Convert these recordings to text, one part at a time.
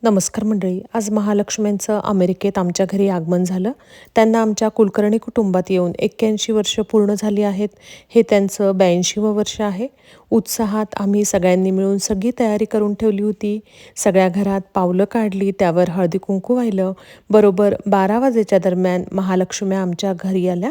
नमस्कार मंडळी. आज महालक्ष्म्यांचं अमेरिकेत आमच्या घरी आगमन झालं. त्यांना आमच्या कुलकर्णी कुटुंबात येऊन 81 वर्ष पूर्ण झाली आहेत. हे त्यांचं 82वं वर्ष आहे. उत्साहात आम्ही सगळ्यांनी मिळून सगळी तयारी करून ठेवली होती. सगळ्या घरात पावलं काढली, त्यावर हळदी कुंकू वाहिलं. बरोबर 12 वाजेच्या दरम्यान महालक्ष्म्या आमच्या घरी आल्या.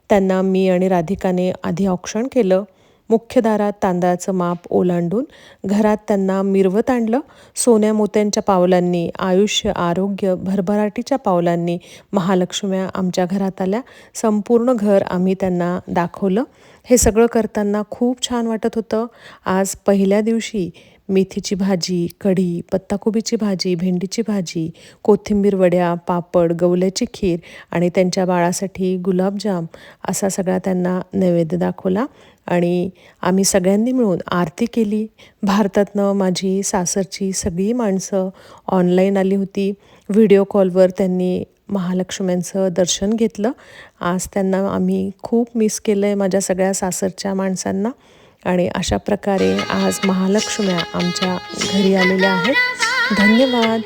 त्यांना मी आणि राधिकाने आधी औक्षण केलं. मुख्य दारात तांदळाचं माप ओलांडून घरात त्यांना मिरवत आणलं. सोन्या मोत्यांच्या पावलांनी, आयुष्य आरोग्य भरभराटीच्या पावलांनी महालक्ष्म्या आमच्या घरात आल्या. संपूर्ण घर आम्ही त्यांना दाखवलं. हे सगळं करताना खूप छान वाटत होतं. आज पहिल्या दिवशी मेथीची भाजी, कढी, पत्ताकोबीची भाजी, भेंडीची भाजी, कोथिंबीर वड्या, पापड, गवल्याची खीर आणि त्यांच्या बाळासाठी गुलाबजाम असा सगळा त्यांना नैवेद्य दाखवला आणि आम्ही सगळ्यांनी मिळून आरती केली. भारतातनं माझी सासरची सगळी माणसं ऑनलाईन आली होती. व्हिडिओ कॉलवर त्यांनी महालक्ष्म्यांचं दर्शन घेतलं. आज त्यांना आम्ही खूप मिस केलं आहे, माझ्या सगळ्या सासरच्या माणसांना. आणि अशा प्रकारे आज महालक्ष्म्या आमच्या घरी आलेल्या आहेत. धन्यवाद.